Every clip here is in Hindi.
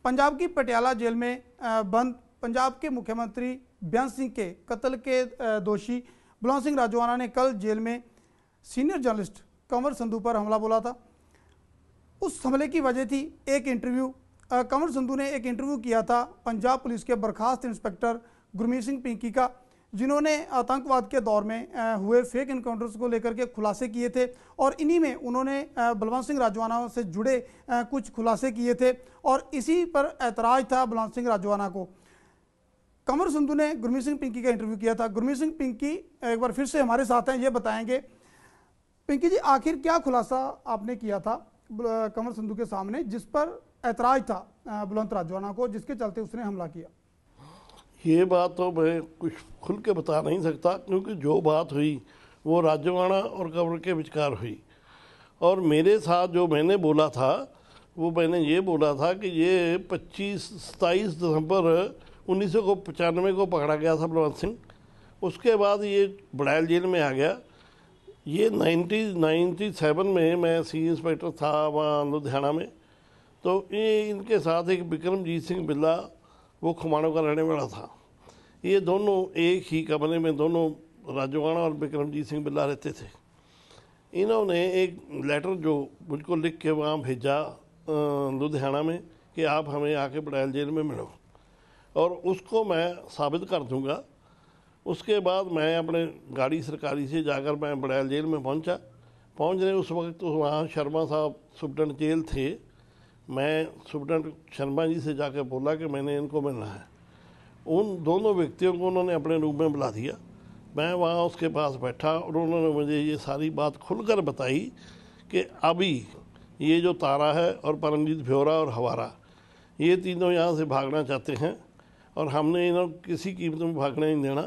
पंजाब की पटियाला जेल में बंद पंजाब के मुख्यमंत्री बेअंत सिंह के कत्ल के दोषी बुलंद सिंह राजोआना ने कल जेल में सीनियर जर्नलिस्ट कंवर संधू पर हमला बोला था। उस हमले की वजह थी एक इंटरव्यू। कंवर संधू ने एक इंटरव्यू किया था पंजाब पुलिस के बर्खास्त इंस्पेक्टर गुरमीत सिंह पिंकी का, जिन्होंने आतंकवाद के दौर में हुए फेक इनकाउंटर्स को लेकर के खुलासे किए थे और इन्हीं में उन्होंने बलवंत सिंह राजोआना से जुड़े कुछ खुलासे किए थे और इसी पर ऐतराज़ था बलवंत सिंह राजोआना को। कंवर संधू ने गुरमीत सिंह पिंकी का इंटरव्यू किया था। गुरमीत सिंह पिंकी एक बार फिर से हमारे साथ हैं, ये बताएंगे पिंकी जी आखिर क्या खुलासा आपने किया था कंवर संधू के सामने जिस पर ऐतराज़ था बुलंद राजोआना को, जिसके चलते उसने हमला किया? ये बात तो मैं कुछ खुल के बता नहीं सकता, क्योंकि जो बात हुई वो राजोआना और कंवर के विचकार हुई और मेरे साथ जो मैंने बोला था वो मैंने ये बोला था कि ये 27 दिसंबर 1995 को पकड़ा गया था बलवंत सिंह। उसके बाद ये बड़ैल जेल में आ गया। ये 1997 में मैं सी इंस्पेक्टर था वहाँ लुधियाना में, तो ये इनके साथ एक बिक्रमजीत सिंह बिल्ला वो खुमानों का रहने वाला था। ये दोनों एक ही कमरे में दोनों राजोआना और बिक्रमजीत सिंह बिल्ला रहते थे। इन्होंने एक लेटर जो मुझको लिख के वहाँ भेजा लुधियाना में कि आप हमें आके बड़ैल जेल में मिलो और उसको मैं साबित कर दूंगा। उसके बाद मैं अपने गाड़ी सरकारी से जाकर मैं बड़ैल जेल में पहुँचने उस वक्त तो वहाँ शर्मा साहब सुप्रीटेंडेंट जेल थे। मैं सुप्रीटेंडेंट शर्मा जी से जाकर बोला कि मैंने इनको मिलना है। उन दोनों व्यक्तियों को उन्होंने अपने रूम में बुला दिया। मैं वहाँ उसके पास बैठा और उन्होंने मुझे ये सारी बात खुलकर बताई कि अभी ये जो तारा है और परमजीत भ्योरा और हवारा ये तीनों यहाँ से भागना चाहते हैं और हमने इन्हें किसी कीमत में भागने नहीं देना,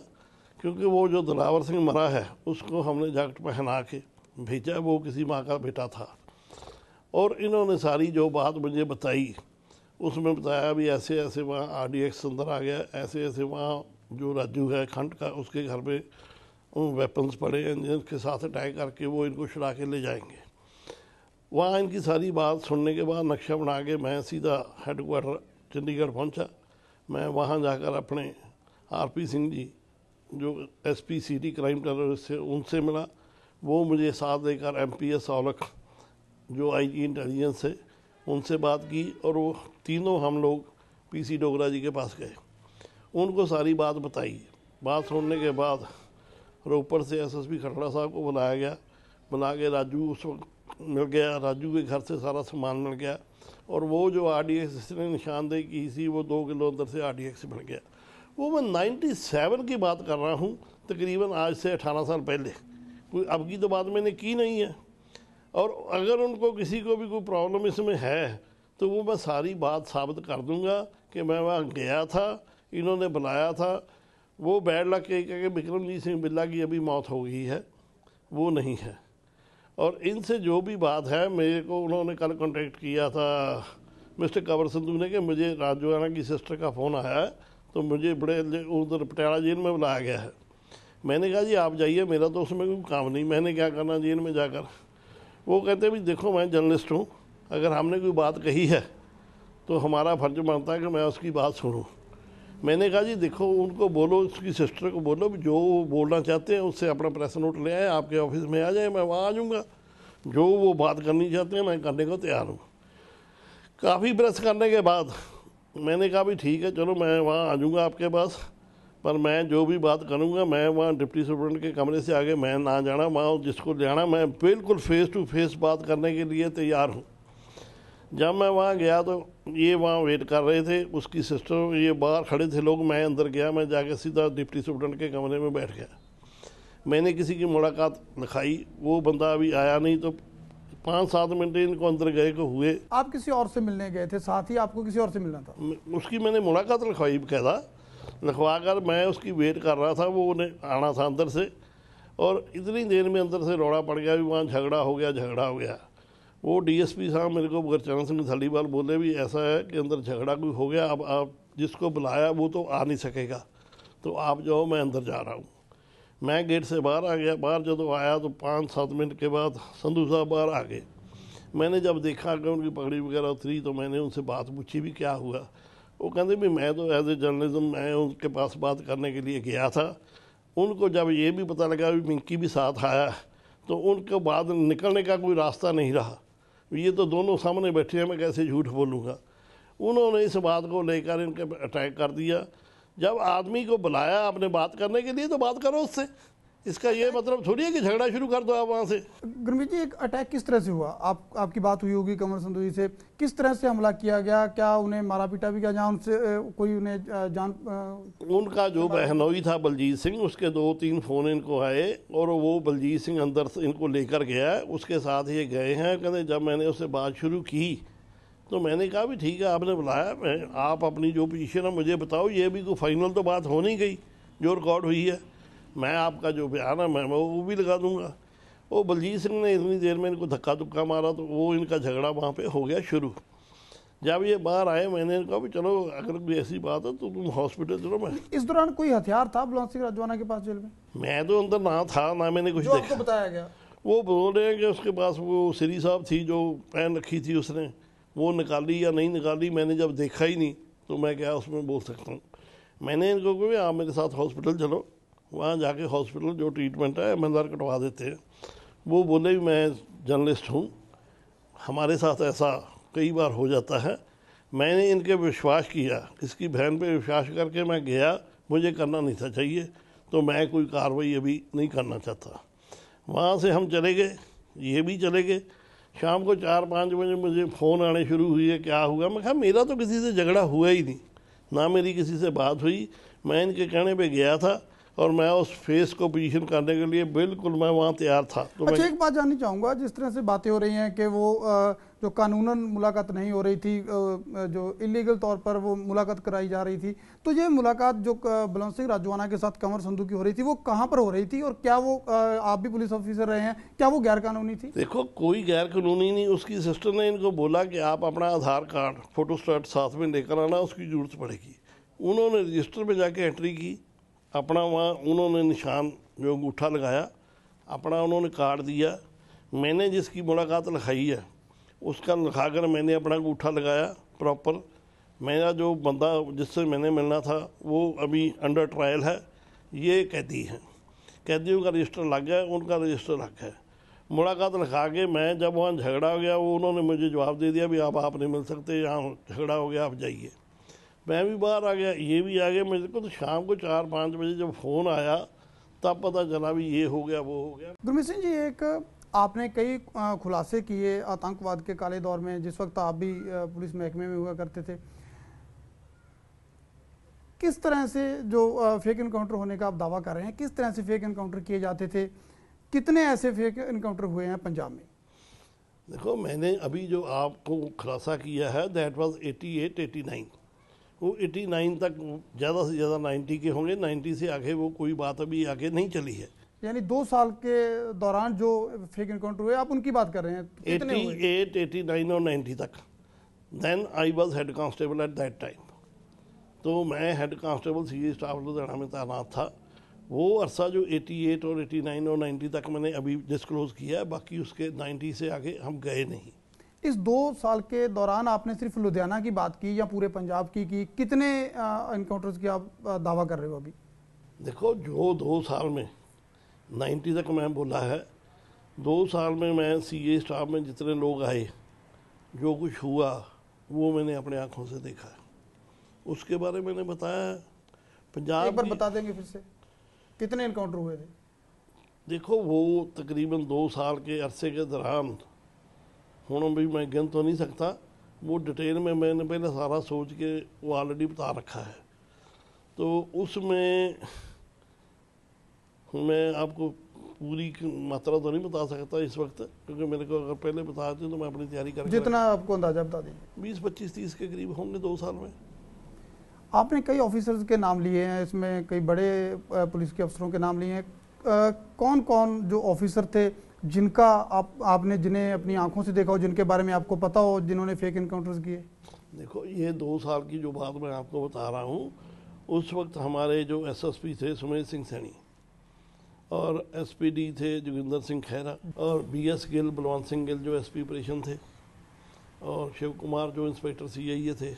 क्योंकि वो जो दिलावर सिंह मरा है उसको हमने जैकेट पहना के भेजा, वो किसी माँ का बेटा था। और इन्होंने सारी जो बात मुझे बताई उसमें बताया भी ऐसे ऐसे वहाँ RDX अंदर आ गया, ऐसे ऐसे वहाँ जो राजू है खंड का उसके घर पे वेपन्स पड़े हैं जिनके साथ अटैक करके वो इनको छुड़ा के ले जाएंगे। वहाँ इनकी सारी बात सुनने के बाद नक्शा बना के मैं सीधा हेडक्वार्टर चंडीगढ़ पहुँचा। मैं वहाँ जाकर अपने RP सिंह जी जो SP सिटी क्राइम टेररिस्ट से उनसे मिला। वो मुझे साथ लेकर MPS औलख जो IG इंटेलिजेंस है उनसे बात की और वो तीनों हम लोग PC डोगरा जी के पास गए, उनको सारी बात बताई। बात सुनने के बाद रोपड़ से SSP खटड़ा साहब को बुलाया गया। बुला के राजू उस वक्त मिल गया, राजू के घर से सारा सामान मिल गया और वो जो RDX ने निशानदेही की थी वो 2 किलो अंदर से RDX मिल गया। वो मैं 97 की बात कर रहा हूँ, तकरीबन आज से 18 साल पहले। कोई अब की तो बात मैंने की नहीं है। और अगर उनको किसी को भी कोई प्रॉब्लम इसमें है तो वो मैं सारी बात साबित कर दूंगा कि मैं वहाँ गया था, इन्होंने बुलाया था। वो बैड लक के बिक्रमजीत सिंह बिल्ला की अभी मौत हो गई है, वो नहीं है। और इनसे जो भी बात है मेरे को उन्होंने कल कांटेक्ट किया था मिस्टर कंवर संधू ने कि मुझे राजोआना की सिस्टर का फ़ोन आया है तो मुझे बड़े उधर पटियाला जेल में बुलाया गया है। मैंने कहा जी आप जाइए, मेरा तो उसमें कोई काम नहीं, मैंने क्या करना जेल में जाकर। वो कहते भी देखो मैं जर्नलिस्ट हूँ, अगर हमने कोई बात कही है तो हमारा फर्ज बनता है कि मैं उसकी बात सुनूँ। मैंने कहा जी देखो उनको बोलो, उसकी सिस्टर को बोलो जो वो बोलना चाहते हैं उससे अपना प्रेस नोट ले आए, आपके ऑफिस में आ जाए, मैं वहाँ आ जाऊँगा। जो वो बात करनी चाहते हैं मैं करने को तैयार हूँ। काफ़ी प्रेस करने के बाद मैंने कहा भी ठीक है चलो मैं वहाँ आ जाऊँगा आपके पास, पर मैं जो भी बात करूँगा मैं वहाँ डिप्टी सुपरिटेंडेंट के कमरे से आगे मैं ना जाना, वहाँ जिसको जाना मैं बिल्कुल फेस टू फेस बात करने के लिए तैयार हूँ। जब मैं वहाँ गया तो ये वहाँ वेट कर रहे थे, उसकी सिस्टर ये बाहर खड़े थे लोग, मैं अंदर गया, मैं जाके सीधा डिप्टी सुपरिटेंडेंट के कमरे में बैठ गया। मैंने किसी की मुलाकात लिखाई, वो बंदा अभी आया नहीं, तो 5-7 मिनट इनको अंदर गए को हुए। आप किसी और से मिलने गए थे, साथ ही आपको किसी और से मिलना था? उसकी मैंने मुलाकात लिखवाई, बकायदा लिखवा कर मैं उसकी वेट कर रहा था, वो उन्हें आना था अंदर से। और इतनी देर में अंदर से रौला पड़ गया भी वहाँ झगड़ा हो गया। वो DSP साहब मेरे को गुरचरण सिंह धलीवाल बोले भी ऐसा है कि अंदर झगड़ा कोई हो गया, अब आप जिसको बुलाया वो तो आ नहीं सकेगा, तो आप जाओ, मैं अंदर जा रहा हूँ। मैं गेट से बाहर आ गया। बाहर जब आया तो 5-7 मिनट के बाद संधू साहब बाहर आ गए। मैंने जब देखा कि उनकी पगड़ी वगैरह उतरी तो मैंने उनसे बात पूछी भी क्या हुआ। वो कहते भी मैं तो एज ए जर्नलिज्म मैं उनके पास बात करने के लिए गया था। उनको जब ये भी पता लगा भी मिंकी भी साथ आया तो उनके बाद निकलने का कोई रास्ता नहीं रहा। ये तो दोनों सामने बैठे हैं, मैं कैसे झूठ बोलूँगा। उन्होंने इस बात को लेकर इनके अटैक कर दिया। जब आदमी को बुलाया आपने बात करने के लिए तो बात करो उससे, इसका ये मतलब थोड़ी है कि झगड़ा शुरू कर दो आप वहाँ से। गुरमीत जी, एक अटैक किस तरह से हुआ? आपकी बात हुई होगी कंवर संधू जी से, किस तरह से हमला किया गया? क्या उन्हें मारा पीटा भी गया? जहाँ उनसे कोई उन्हें जान उनका जो बहनोई था बलजीत सिंह, उसके 2-3 फ़ोन इनको आए और वो बलजीत सिंह अंदर से इनको लेकर गया, उसके साथ ये गए हैं। कहते जब मैंने उससे बात शुरू की तो मैंने कहा भी ठीक है आपने बुलाया, मैं आप अपनी जो पोजीशन है मुझे बताओ, ये भी कोई फाइनल तो बात हो नहीं गई जो रिकॉर्ड हुई है, मैं आपका जो बयान है मैं वो भी लगा दूंगा। वो बलजीत सिंह ने इतनी देर में इनको धक्का धुक्का मारा तो वो इनका झगड़ा वहाँ पे हो गया शुरू। जब ये बाहर आए मैंने कहा भी चलो अगर कोई ऐसी बात है तो तुम हॉस्पिटल चलो। मैं इस दौरान कोई हथियार था बुलंद सिंह राजवाना के पास जेल में? मैं तो अंदर ना था ना मैंने कुछ जो देखा। आपको बताया गया वो बोल रहे हैं कि उसके पास वो श्री साहब थी जो पहन रखी थी, उसने वो निकाली या नहीं निकाली मैंने जब देखा ही नहीं तो मैं क्या उसमें बोल सकता हूँ। मैंने इनको कहा आप मेरे साथ हॉस्पिटल चलो, वहाँ जाके हॉस्पिटल जो ट्रीटमेंट है एमएलआर कटवा देते हैं। वो बोले भी मैं जर्नलिस्ट हूँ, हमारे साथ ऐसा कई बार हो जाता है। मैंने इनके विश्वास किया, इसकी बहन पे विश्वास करके मैं गया, मुझे करना नहीं था चाहिए तो मैं कोई कार्रवाई अभी नहीं करना चाहता। वहाँ से हम चले गए, ये भी चले गए। शाम को 4-5 बजे मुझे फ़ोन आने शुरू हुई है, क्या हुआ? मैं कहा मेरा तो किसी से झगड़ा हुआ ही नहीं, ना मेरी किसी से बात हुई। मैं इनके कहने पे गया था और मैं उस फेस को पोजीशन करने के लिए बिल्कुल मैं वहाँ तैयार था। तो अच्छा, एक बात जाननी चाहूँगा, जिस तरह से बातें हो रही हैं कि वो जो कानूनन मुलाकात नहीं हो रही थी, जो इलीगल तौर पर वो मुलाकात कराई जा रही थी, तो ये मुलाकात जो बुलंद सिंह राजवाना के साथ कंवर संधू की हो रही थी वो कहाँ पर हो रही थी? और क्या वो आप भी पुलिस ऑफिसर रहे हैं, क्या वो गैर कानूनी थी? देखो कोई गैर कानूनी नहीं। उसकी सिस्टर ने इनको बोला कि आप अपना आधार कार्ड फोटोस्टेट साथ में लेकर आना, उसकी ज़रूरत पड़ेगी। उन्होंने रजिस्टर में जाके एंट्री की, अपना वहाँ उन्होंने निशान जो अंगूठा लगाया, अपना उन्होंने कार्ड दिया। मैंने जिसकी मुलाकात लिखाई है उसका लिखाकर मैंने अपना अंगूठा लगाया प्रॉपर। मेरा जो बंदा जिससे मैंने मिलना था वो अभी अंडर ट्रायल है, ये कैदी हैं, कैदियों का रजिस्टर लग गया, उनका रजिस्टर लग गया। मुलाकात लिखा के मैं जब वहाँ झगड़ा हो गया वो उन्होंने मुझे जवाब दे दिया भी आप नहीं मिल सकते, यहाँ झगड़ा हो गया आप जाइए। मैं भी बाहर आ गया, ये भी आ गया। मेरे को तो शाम को 4-5 बजे जब फ़ोन आया तब पता चला भी ये हो गया वो हो गया। गुरमीत सिंह जी, एक आपने कई खुलासे किए आतंकवाद के काले दौर में, जिस वक्त आप भी पुलिस महकमे में हुआ करते थे। किस तरह से जो फेक इनकाउंटर होने का आप दावा कर रहे हैं, किस तरह से फेक इनकाउंटर किए जाते थे? कितने ऐसे फेक इनकाउंटर हुए हैं पंजाब में? देखो मैंने अभी जो आपको खुलासा किया है दैट वाज 88-89, वो 89 तक ज़्यादा से ज़्यादा 90 के होंगे। 90 से आगे वो कोई बात अभी आगे नहीं चली है। यानी 2 साल के दौरान जो फेक इनकाउंटर हुए आप उनकी बात कर रहे हैं? 88, 89 और 90 तक। Then I was head constable at that time. तो मैं head constable CA staff Ludhiana में तैनात था। वो अरसा जो 88 और 89 और 90 तक मैंने अभी डिस्क्लोज़ किया है, बाकी उसके 90 से आगे हम गए नहीं। इस 2 साल के दौरान आपने सिर्फ लुधियाना की बात की या पूरे पंजाब की कितने इनकाउंटर्स की आप दावा कर रहे हो अभी? देखो जो 2 साल में 90 तक मैं बोला है, 2 साल में मैं सीए स्टाफ में जितने लोग आए, जो कुछ हुआ वो मैंने अपने आँखों से देखा है, उसके बारे में मैंने बताया। पंजाब एक बार बता देंगे फिर से कितने इनकाउंटर हुए थे? देखो वो तकरीबन 2 साल के अरसे के दौरान हूँ भी मैं गिन तो नहीं सकता, वो डिटेल में मैंने पहले सारा सोच के वो ऑलरेडी बता रखा है। तो उसमें मैं आपको पूरी मात्रा तो नहीं बता सकता इस वक्त, क्योंकि मेरे को अगर पहले बता दें तो मैं अपनी तैयारी करके जितना आपको अंदाजा बता दीजिए। 20, 25, 30 के करीब होंगे 2 साल में। आपने कई ऑफिसर्स के नाम लिए हैं, इसमें कई बड़े पुलिस के अफसरों के नाम लिए हैं। कौन कौन जो ऑफिसर थे जिनका आपने जिन्हें अपनी आंखों से देखा हो, जिनके बारे में आपको पता हो, जिन्होंने फेक इनकाउंटर्स किए? देखो ये 2 साल की जो बात मैं आपको बता रहा हूँ, उस वक्त हमारे जो एसएसपी थे सुमेर सिंह सैनी, और एसपीडी थे जोगिंदर सिंह खैरा, और बीएस गिल, बलवंत सिंह गिल जो एसपी ऑपरेशन थे, और शिव कुमार जो इंस्पेक्टर सीआईए थे।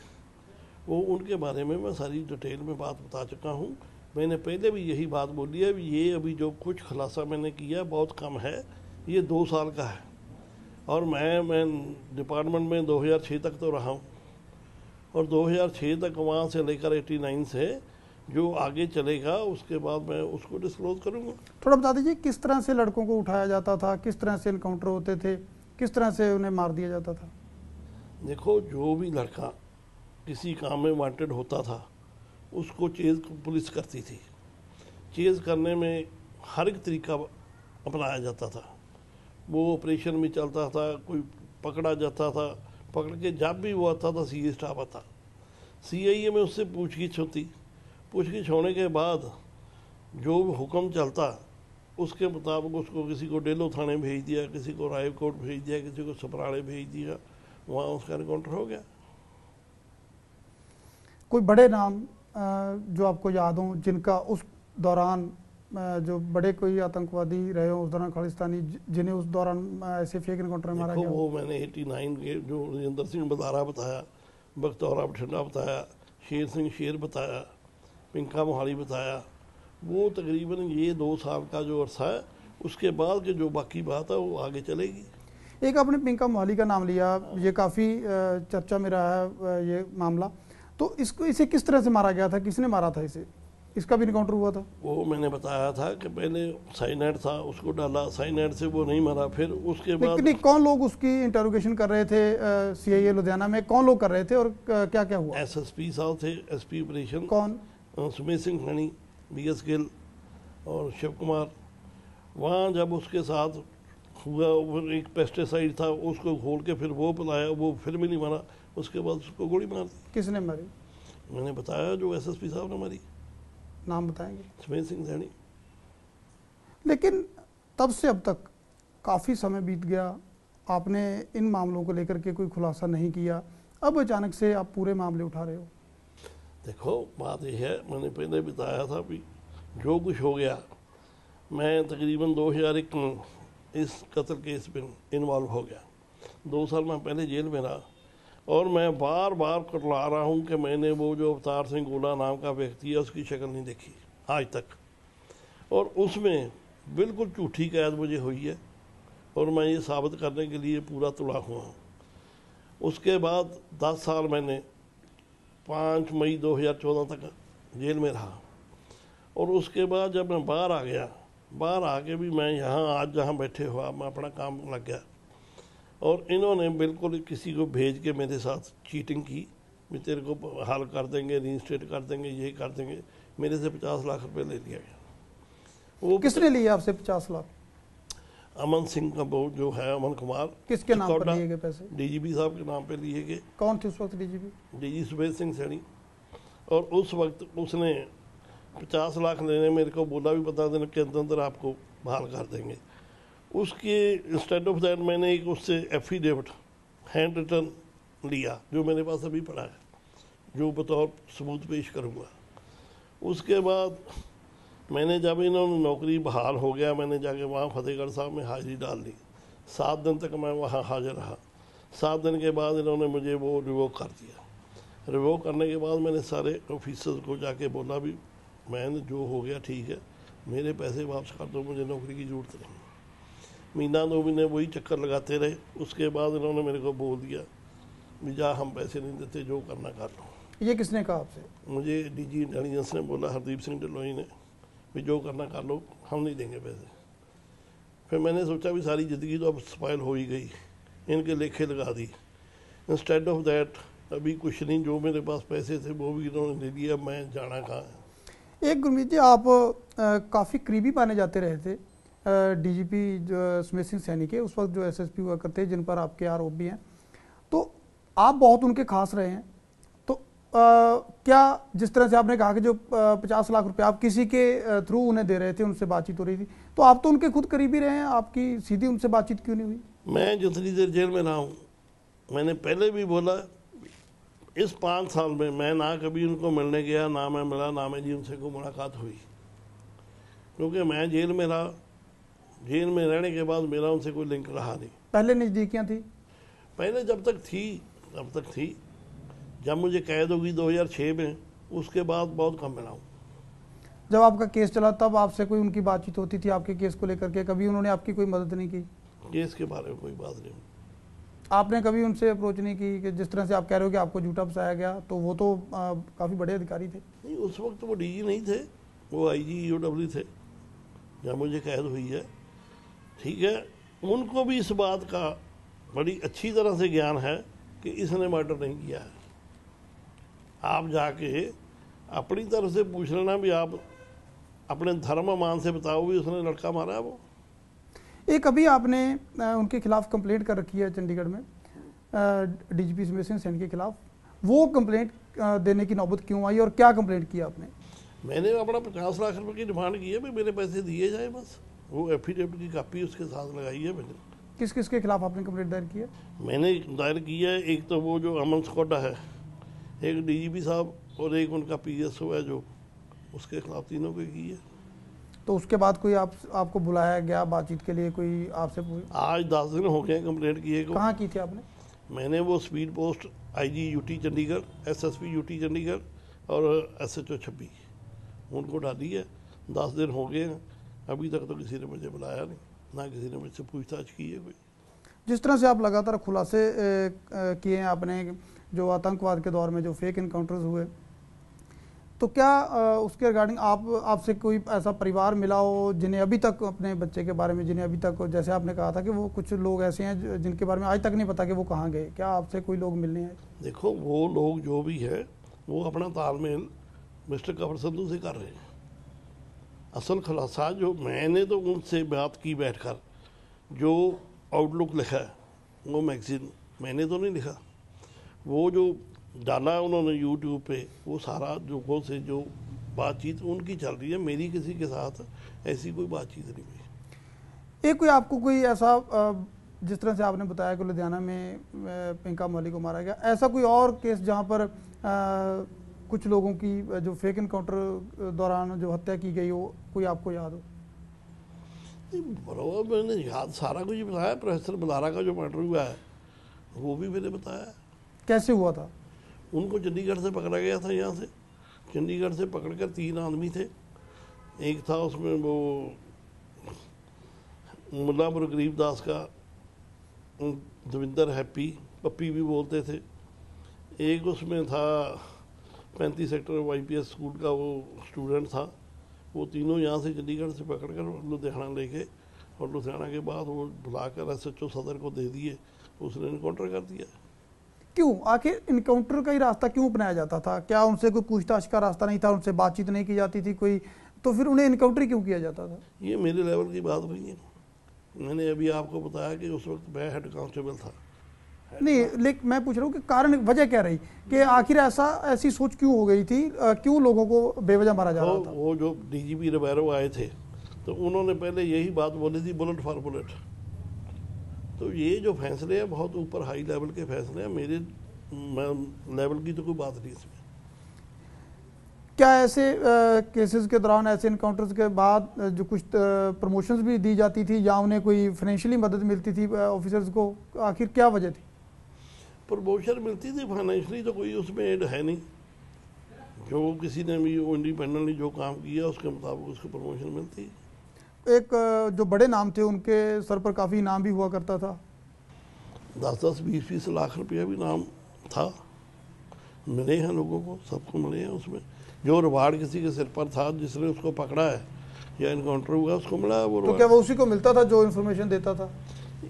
वो उनके बारे में मैं सारी डिटेल में बात बता चुका हूँ। मैंने पहले भी यही बात बोली है, ये अभी जो कुछ खुलासा मैंने किया बहुत कम है, ये 2 साल का है। और मैं डिपार्टमेंट में 2006 तक तो रहा हूँ, और 2006 तक वहाँ से लेकर 89 से जो आगे चलेगा उसके बाद मैं उसको डिस्क्लोज करूँगा। थोड़ा बता दीजिए किस तरह से लड़कों को उठाया जाता था, किस तरह से इनकाउंटर होते थे, किस तरह से उन्हें मार दिया जाता था? देखो, जो भी लड़का किसी काम में वांटेड होता था उसको चेज़ पुलिस करती थी। चेज़ करने में हर एक तरीका अपनाया जाता था। वो ऑपरेशन में चलता था, कोई पकड़ा जाता था, पकड़ के जब भी वो आता था सीए स्टाफ आता, सीआईए में उससे पूछगिछ होती। पूछगिछ होने के बाद जो हुक्म चलता उसके मुताबिक उसको किसी को डेलो थाने भेज दिया, किसी को रायकोट भेज दिया, किसी को सपराड़े भेज दिया, वहाँ उसका एनकाउंटर हो गया। कोई बड़े नाम जो आपको याद हो, जिनका उस दौरान जो बड़े कोई आतंकवादी रहे हो उस दौरान खालिस्तानी, जिन्हें उस दौरान ऐसे फेक एनकाउंटर में मारा गया? वो मैंने 89 के जो राजेंद्र सिंह बदारा बताया, बख्तौरा बठिंडा बताया, शेर सिंह शेर बताया, पिंका मोहाली बताया, वो तकरीबन ये 2 साल का जो अरसा है, उसके बाद के जो बाकी बात है वो आगे चलेगी। एक आपने पिंका मोहाली का नाम लिया, ये काफ़ी चर्चा में रहा है ये मामला, तो इसे किस तरह से मारा गया था, किसने मारा था इसे? इसका भी इनकाउंटर हुआ था? वो मैंने बताया था कि पहले साइनाइड था, उसको डाला, साइनाइड से वो नहीं मरा, फिर उसके बाद लेकिन कौन लोग उसकी इंटरोगेशन कर रहे थे सीआईए लुधियाना में, कौन लोग कर रहे थे और क्या क्या हुआ? एसएसपी साहब थे, एसपी ऑपरेशन कौन? सुमेश सिंह सैनी, बीएस गिल और शिव कुमार। वहाँ जब उसके साथ हुआ, एक पेस्टिसाइड था, उसको खोल के फिर वो पिलाया, वो फिर भी नहीं मारा, उसके बाद उसको गोली मार दी। किसने मारी? मैंने बताया, जो एसएसपी साहब ने मारी। नाम बताएंगे? सुमेश सिंह सैनी। लेकिन तब से अब तक काफ़ी समय बीत गया, आपने इन मामलों को लेकर के कोई खुलासा नहीं किया, अब अचानक से आप पूरे मामले उठा रहे हो। देखो, बात यह है, मैंने पहले बताया था भी जो कुछ हो गया, मैं तकरीबन 2001 में इस कत्ल केस में इन्वॉल्व हो गया। 2 साल मैं पहले जेल में रहा, और मैं बार बार करला रहा हूँ कि मैंने वो जो अवतार सिंह गोला नाम का व्यक्ति है उसकी शक्ल नहीं देखी आज तक, और उसमें बिल्कुल झूठी कैद मुझे हुई है, और मैं ये साबित करने के लिए पूरा तुला हुआ हूँ। उसके बाद 10 साल मैंने 5 मई 2014 तक जेल में रहा, और उसके बाद जब मैं बाहर आ गया, बाहर आके भी मैं यहाँ आज जहाँ बैठे हुआ मैं अपना काम लग गया, और इन्होंने बिल्कुल किसी को भेज के मेरे साथ चीटिंग की, भी तेरे को हाल कर देंगे, रीइंस्टेट कर देंगे, ये कर देंगे। मेरे से 50 लाख रुपए ले लिया गया। वो किसने लिए आपसे 50 लाख? अमन सिंह का वो जो है, अमन कुमार। किसके नाम पर लिए गए पैसे? डीजीपी साहब के नाम पे लिए गए। कौन थे उस वक्त डीजीपी? डीजी सुमेश सिंह सैनी। और उस वक्त उसने 50 लाख लेने मेरे को बोला भी 15 दिन के अंदर अंदर आपको बहाल कर देंगे। उसके इंस्टेड ऑफ दैट मैंने एक उससे एफिडेविट हैंड रिटन लिया, जो मेरे पास अभी पड़ा है, जो बतौर सबूत पेश करूँगा। उसके बाद मैंने जब इन्होंने नौकरी बहाल हो गया, मैंने जाके वहाँ फतेहगढ़ साहब में हाजिरी डाल दी। 7 दिन तक मैं वहाँ हाजिर रहा। 7 दिन के बाद इन्होंने मुझे वो रिवोक कर दिया। रिवोक करने के बाद मैंने सारे ऑफिसर्स को जाके बोला भी मैंने जो हो गया ठीक है, मेरे पैसे वापस कर दो, मुझे नौकरी की ज़रूरत नहीं। महीना 2 महीने वही चक्कर लगाते रहे। उसके बाद इन्होंने मेरे को बोल दिया भी जा, हम पैसे नहीं देते, जो करना कर लो। ये किसने कहा आपसे? मुझे डीजी इंटेलिजेंस ने बोला, हरदीप सिंह ढिल्लोई ने, भी जो करना कर लो, हम नहीं देंगे पैसे। फिर मैंने सोचा भी सारी ज़िंदगी तो अब स्पॉइल हो ही गई, इनके लेखे लगा दी। इंस्टेड ऑफ दैट अभी कुछ नहीं, जो मेरे पास पैसे थे वो भी इन्होंने ले लिया, मैं जाना कहाँ है। एक गुरमीत जी, आप काफ़ी करीबी माने जाते रहे थे डीजीपी जो सुमेश सिंह सैनी के, उस वक्त जो एसएसपी हुआ करते, जिन पर आपके आरोप भी हैं, तो आप बहुत उनके खास रहे हैं। तो क्या जिस तरह से आपने कहा कि जो 50 लाख रुपए आप किसी के थ्रू उन्हें दे रहे थे, उनसे बातचीत हो रही थी, तो आप तो उनके खुद करीबी रहे हैं, आपकी सीधी उनसे बातचीत क्यों नहीं हुई? मैं जितनी देर जेल में रहा हूँ, मैंने पहले भी बोला, इस 5 साल में मैं ना कभी उनको मिलने गया, ना मैं मिला, ना मेरी उनसे कोई मुलाकात हुई। क्योंकि मैं जेल में रहा, जेल में रहने के बाद मेरा उनसे कोई लिंक रहा नहीं। पहले नज़दीकियाँ थी? पहले जब तक थी, जब मुझे कैद होगी 2006 में, उसके बाद बहुत कम मिला हूँ। जब आपका केस चला तब आपसे कोई उनकी बातचीत होती थी आपके केस को लेकर के? कभी उन्होंने आपकी कोई मदद नहीं की? केस के बारे में कोई बात नहीं। आपने कभी उनसे अप्रोच नहीं की कि जिस तरह से आप कह रहे हो कि आपको झूठा फंसाया गया, तो वो तो काफ़ी बड़े अधिकारी थे? नहीं, उस वक्त वो डीजी नहीं थे, वो आईजी ईओडब्ल्यू थे जब मुझे कैद हुई है। ठीक है, उनको भी इस बात का बड़ी अच्छी तरह से ज्ञान है कि इसने मर्डर नहीं किया है। आप जाके अपनी तरफ से पूछ लेना भी, आप अपने धर्म मान से बताओ भी उसने लड़का मारा है वो। एक अभी आपने उनके खिलाफ कंप्लेंट कर रखी है चंडीगढ़ में, डीजीपी स्मिथ सेन के खिलाफ। वो कंप्लेंट देने की नौबत क्यों आई और क्या कंप्लेंट किया आपने? मैंने अपना 50 लाख रुपए की डिमांड की है भी मेरे पैसे दिए जाए बस। वो एफिडेविट की कॉपी उसके साथ लगाई है मैंने। किस किस के खिलाफ आपने कंप्लेंट दायर की है? मैंने दायर की है, एक तो वो जो अमन स्कोडा है, एक डीजीपी साहब और एक उनका पीएसओ है जो, उसके खिलाफ तीनों को की है। तो उसके बाद कोई आपको बुलाया गया बातचीत के लिए? कोई आपसे आज 10 दिन हो गए कंप्लेंट किए को। कहाँ की थी आपने? मैंने वो speed post IG UT Chandigarh, SSP UT Chandigarh और एसएचओ 26 उनको डाली है। 10 दिन हो गए हैं, अभी तक तो किसी ने मुझे बुलाया नहीं, ना किसी ने मुझसे पूछताछ की है कोई। जिस तरह से आप लगातार खुलासे किए हैं आपने, जो आतंकवाद के दौर में जो फेक इनकाउंटर्स हुए, तो क्या उसके रिगार्डिंग आपसे कोई ऐसा परिवार मिला हो जिन्हें अभी तक अपने बच्चे के बारे में, जिन्हें अभी तक, जैसे आपने कहा था कि वो कुछ लोग ऐसे हैं जिनके बारे में आज तक नहीं पता कि वो कहाँ गए, क्या आपसे कोई लोग मिलने आए? देखो, वो लोग जो भी है वो अपना तालमेल मिस्टर कंवर संधू से कर रहे हैं। असल खुलासा जो मैंने तो उनसे बात की बैठकर, जो आउटलुक लिखा है वो मैगजीन मैंने तो नहीं लिखा, वो जो डाला उन्होंने यूट्यूब पे, वो सारा लोगों से जो बातचीत उनकी चल रही है, मेरी किसी के साथ ऐसी कोई बातचीत नहीं हुई। एक कोई आपको कोई ऐसा, जिस तरह से आपने बताया कि लुधियाना में पिंका मौली को मारा गया, ऐसा कोई और केस जहां पर कुछ लोगों की जो फेक इनकाउंटर दौरान जो हत्या की गई हो, कोई आपको याद हो? बराबर मैंने याद सारा कुछ बताया। प्रोफेसर बलारा का जो मर्डर हुआ है वो भी मैंने बताया। कैसे हुआ था? उनको चंडीगढ़ से पकड़ा गया था, यहाँ से चंडीगढ़ से पकड़कर 3 आदमी थे। एक था उसमें वो मुल्लापुर गरीबदास का दविंदर हैप्पी, पप्पी भी बोलते थे। एक उसमें था 35 सेक्टर YPS स्कूल का वो स्टूडेंट था। वो तीनों यहाँ से चंडीगढ़ से पकड़कर लुधियाना लेके, और लुधियाना के बाद वो बुलाकर SHO सदर को दे दिए, उसने इनकाउंटर कर दिया। क्यों? आखिर इनकाउंटर का ही रास्ता क्यों अपनाया जाता था? क्या उनसे कोई पूछताछ का रास्ता नहीं था, उनसे बातचीत नहीं की जाती थी कोई, तो फिर उन्हें इनकाउंटर क्यों किया जाता था? ये मेरे लेवल की बात नहीं है। मैंने अभी आपको बताया कि उस वक्त मैं हेड कांस्टेबल था। नहीं, लेकिन मैं पूछ रहा हूँ कि कारण, वजह क्या रही कि आखिर ऐसी सोच क्यों हो गई थी? क्यों लोगों को बेवजह मारा जा रहा था? वो जो डीजीपी रिबेरो आए थे तो उन्होंने पहले यही बात बोली थी, बुलेट फॉर बुलेट। तो ये जो फैसले हैं बहुत ऊपर हाई लेवल के फैसले हैं, मेरे लेवल की तो कोई बात नहीं इसमें। क्या ऐसे केसेस के दौरान, ऐसे इनकाउंटर्स के बाद जो कुछ प्रमोशंस भी दी जाती थी या उन्हें कोई फाइनेंशियली मदद मिलती थी ऑफिसर्स को? आखिर क्या वजह थी? प्रमोशन मिलती थी, फाइनेंशियली तो कोई उसमें एड है नहीं। जो किसी ने भी इंडिपेंडेंटली जो काम किया उसके मुताबिक उसको प्रमोशन मिलती है। एक जो बड़े नाम थे उनके सर पर काफ़ी इनाम भी हुआ करता था। 10-10, 20-20 लाख रुपया भी नाम था, मिले हैं लोगों को, सबको मिले हैं। उसमें जो रिवार्ड किसी के सिर पर था, जिसने उसको पकड़ा है या इनकाउंटर हुआ, उसको मिला है वो। तो क्या वो उसी को मिलता था जो इन्फॉर्मेशन देता था?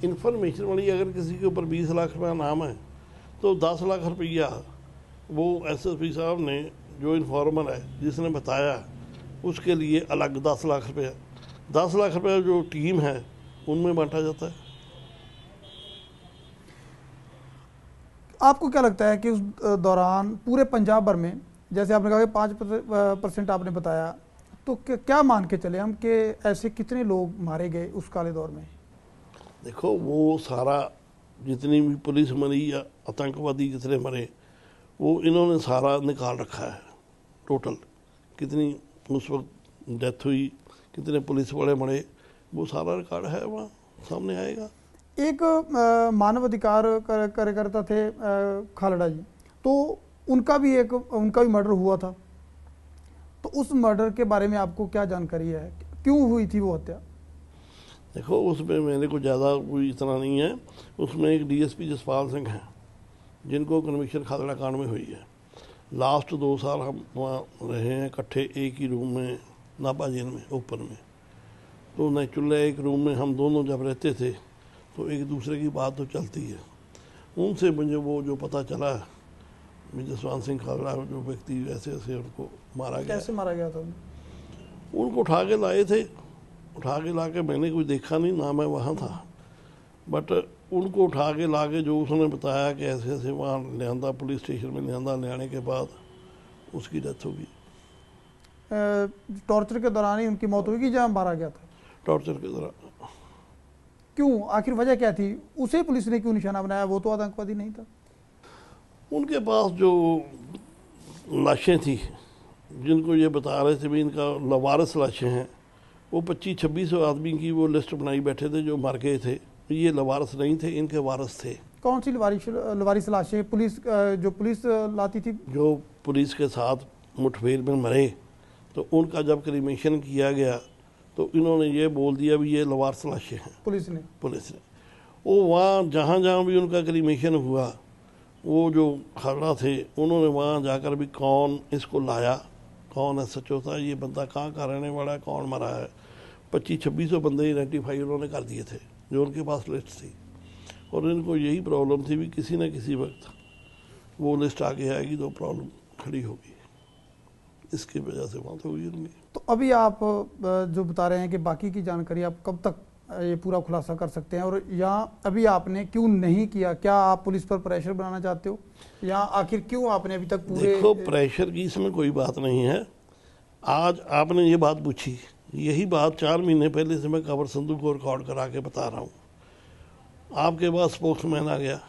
इन्फॉर्मेशन वाली अगर किसी के ऊपर 20 लाख रुपया नाम है तो 10 लाख रुपया वो SSP साहब ने, जो इन्फॉर्मर है जिसने बताया, उसके लिए अलग 10 लाख रुपया, 10 लाख रुपया जो टीम है उनमें बांटा जाता है। आपको क्या लगता है कि उस दौरान पूरे पंजाब भर में, जैसे आपने कहा कि 5% आपने बताया, तो क्या मान के चले हम कि ऐसे कितने लोग मारे गए उस काले दौर में? देखो, वो सारा जितनी भी पुलिस मरी या आतंकवादी कितने मरे, वो इन्होंने सारा निकाल रखा है। टोटल कितनी उस वक्त डेथ हुई, कितने पुलिस वाले मरे, वो सारा रिकॉर्ड है, वहाँ सामने आएगा। एक मानव अधिकार कार्यकर्ता थे खालड़ा जी, तो उनका भी मर्डर हुआ था, तो उस मर्डर के बारे में आपको क्या जानकारी है, क्यों हुई थी वो हत्या? देखो, उसमें मेरे को ज़्यादा कोई इतना नहीं है। उसमें एक डीएसपी जसपाल सिंह हैं जिनको कन्विक्शन खालड़ा कांड में हुई है। लास्ट 2 साल हम वहाँ रहे हैं इकट्ठे एक ही रूम में, नाभा जेल में ओपन में। तो नेचुरल एक रूम में हम दोनों जब रहते थे तो एक दूसरे की बात तो चलती है। उनसे मुझे वो जो पता चला जसवंत सिंह खालड़ा जो व्यक्ति ऐसे ऐसे उनको मारा गया। कैसे मारा गया था? उनको उठा के लाए थे, उठा के ला के मैंने कुछ देखा नहीं ना, मैं वहाँ था, बट उनको उठा के ला के जो उसने बताया कि ऐसे ऐसे वहाँ लियांदा पुलिस स्टेशन में लियांदा, ले आने के बाद उसकी डेथ होगी। टॉर्चर के दौरान ही उनकी मौत हुई कि जहाँ मारा गया था? टॉर्चर के दौरान। क्यों, आखिर वजह क्या थी? उसे पुलिस ने क्यों निशाना बनाया? वो तो आतंकवादी नहीं था। उनके पास जो लाशें थी जिनको ये बता रहे थे भी इनका लवारिस लाशें हैं, वो 2500-2600 आदमी की वो लिस्ट बनाई बैठे थे जो मर गए थे। ये लवारिस नहीं थे, इनके वारिस थे। कौन सी लवारिस लाशें? जो पुलिस लाती थी? जो पुलिस के साथ मुठभेड़ में मरे, तो उनका जब क्रीमेशन किया गया तो इन्होंने ये बोल दिया भी ये लवारिस लाशें हैं। पुलिस ने वो वहाँ जहाँ जहाँ भी उनका क्रीमेशन हुआ, वो जो खालड़ा थे उन्होंने वहाँ जाकर भी कौन इसको लाया, कौन है सचो था, ये बंदा कहाँ का रहने वाला है, कौन मरा है, 2500-2600 बंदे आइडेंटिफाई उन्होंने कर दिए थे जो उनके पास लिस्ट थी। और इनको यही प्रॉब्लम थी भी किसी न किसी वक्त वो लिस्ट आगे आएगी तो प्रॉब्लम खड़ी होगी, इसकी वजह से मौत होगी उनकी। तो अभी आप जो बता रहे हैं कि बाकी की जानकारी आप कब तक ये पूरा खुलासा कर सकते हैं, और यहाँ अभी आपने क्यों नहीं किया? क्या आप पुलिस पर प्रेशर बनाना चाहते हो, या आखिर क्यों आपने अभी तक पूरे? देखो, प्रेशर की इसमें कोई बात नहीं है। आज आपने ये बात पूछी, यही बात 4 महीने पहले से मैं खबर संधू को रिकॉर्ड करा के बता रहा हूँ। आपके पास स्पोक्समैन आ गया,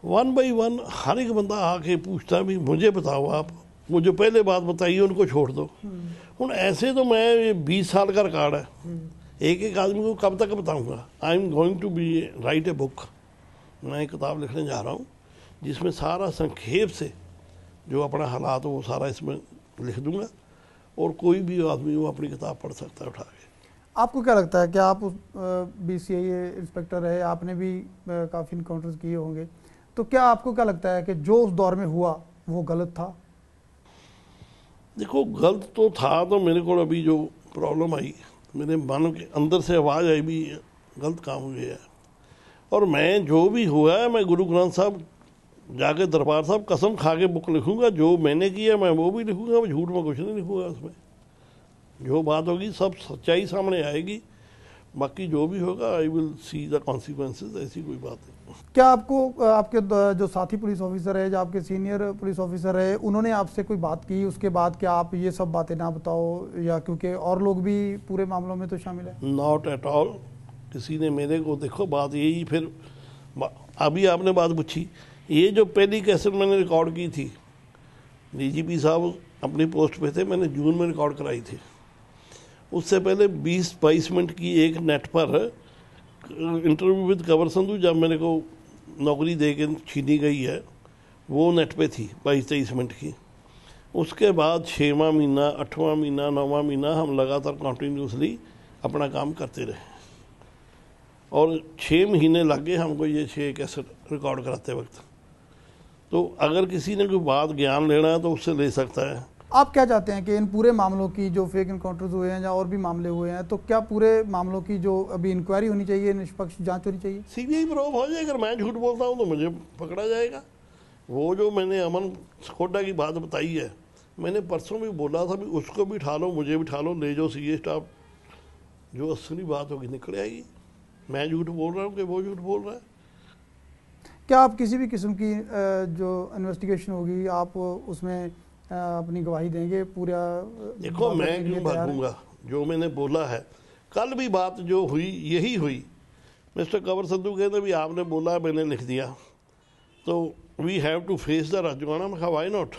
1 बाई 1 हर एक बंदा आके पूछता भी मुझे बताओ, आप वो जो पहले बात बताइए उनको छोड़ दो। हूँ ऐसे तो मैं 20 साल का रिकॉर्ड है, एक एक आदमी को कब तक बताऊंगा। I am going to be write a book, मैं एक किताब लिखने जा रहा हूँ जिसमें सारा संक्षेप से जो अपना हालात हो वो सारा इसमें लिख दूंगा, और कोई भी आदमी वो अपनी किताब पढ़ सकता है उठा के। आपको क्या लगता है कि आप उस BCI इंस्पेक्टर रहे, आपने भी काफ़ी इनकाउंटर्स किए होंगे, तो क्या आपको क्या लगता है कि जो उस दौर में हुआ वो गलत था? देखो, गलत तो था, तो मेरे को अभी जो प्रॉब्लम आई, मेरे मन के अंदर से आवाज़ आई भी गलत काम हुआ है। और मैं जो भी हुआ है, मैं गुरु ग्रंथ साहब जाके दरबार साहब कसम खा के बुक लिखूंगा, जो मैंने किया मैं वो भी लिखूंगा, मैं झूठ में कुछ नहीं लिखूंगा। उसमें जो बात होगी सब सच्चाई सामने आएगी, बाकी जो भी होगा I will see the consequences, ऐसी कोई बात नहीं। क्या आपको आपके जो साथी पुलिस ऑफिसर है, जो आपके सीनियर पुलिस ऑफिसर है, उन्होंने आपसे कोई बात की उसके बाद कि आप ये सब बातें ना बताओ, या क्योंकि और लोग भी पूरे मामलों में तो शामिल है? नॉट एट ऑल, किसी ने मेरे को, देखो बात यही, फिर अभी आपने बात पूछी, ये जो पहली कैसेट मैंने रिकॉर्ड की थी, DGP साहब अपनी पोस्ट पे थे, मैंने जून में रिकॉर्ड कराई थी। उससे पहले 20-22 मिनट की एक नेट पर इंटरव्यू विद कंवर संधू जब मेरे को नौकरी दे के छीनी गई है, वो नेट पे थी 22-23 मिनट की। उसके बाद 6वां महीना, 8वां महीना, 9वां महीना हम लगातार कंटिन्यूसली अपना काम करते रहे, और 6 महीने लग गए हमको ये 6 कैसेट रिकॉर्ड कराते वक्त। तो अगर किसी ने कोई बात ज्ञान लेना है तो उससे ले सकता है। आप क्या चाहते हैं कि इन पूरे मामलों की जो फेक इनकाउंटर्स हुए हैं या और भी मामले हुए हैं, तो क्या पूरे मामलों की जो अभी इंक्वायरी होनी चाहिए, निष्पक्ष जांच होनी चाहिए? CBI प्रोब हो जाए। अगर मैं झूठ बोलता हूँ तो मुझे पकड़ा जाएगा। वो जो मैंने अमन खोटा की बात बताई है, मैंने परसों भी बोला था भी उसको भी उठा लो, मुझे भी उठा लो, ले जाओ CA स्टाफ, जो असली बात होगी निकल आएगी। मैं झूठ बोल रहा हूँ कि वो झूठ बोल रहा है। क्या आप किसी भी किस्म की जो इन्वेस्टिगेशन होगी आप उसमें अपनी गवाही देंगे पूरा? देखो, मैं क्यों भागूंगा, जो मैंने बोला है। कल भी बात जो हुई यही हुई, मिस्टर कंवर संधू कहते भी आपने बोला मैंने लिख दिया, तो we have to face the Rajwada. मैं कहा व्हाई नॉट,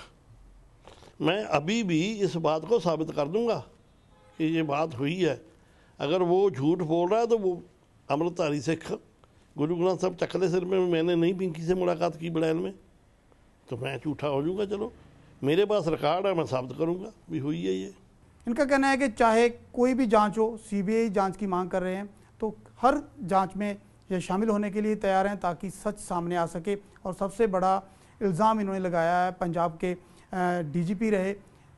मैं अभी भी इस बात को साबित कर दूंगा कि ये बात हुई है। अगर वो झूठ बोल रहा है तो वो अमृतधारी सिख गुरु ग्रंथ साहब चकले सिर में मैंने नहीं पिंकी से मुलाकात की बड़ैल में, तो मैं झूठा हो जाऊँगा। चलो मेरे पास रिकॉर्ड है, मैं साबित करूँगा भी हुई है ये। इनका कहना है कि चाहे कोई भी जांच हो, सीबीआई जांच की मांग कर रहे हैं, तो हर जांच में ये शामिल होने के लिए तैयार हैं ताकि सच सामने आ सके। और सबसे बड़ा इल्ज़ाम इन्होंने लगाया है पंजाब के डीजीपी रहे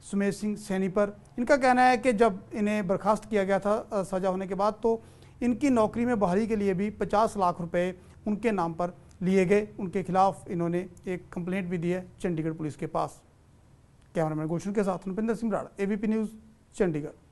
सुमेश सिंह सैनी पर। इनका कहना है कि जब इन्हें बर्खास्त किया गया था सज़ा होने के बाद, तो इनकी नौकरी में बहाली के लिए भी 50 लाख रुपए उनके नाम पर लिए गए। उनके खिलाफ इन्होंने एक कंप्लेंट भी दी है चंडीगढ़ पुलिस के पास। कैमरामैन गुलशन के साथ नुपिंदर सिंह राणा, एबीपी न्यूज़, चंडीगढ़।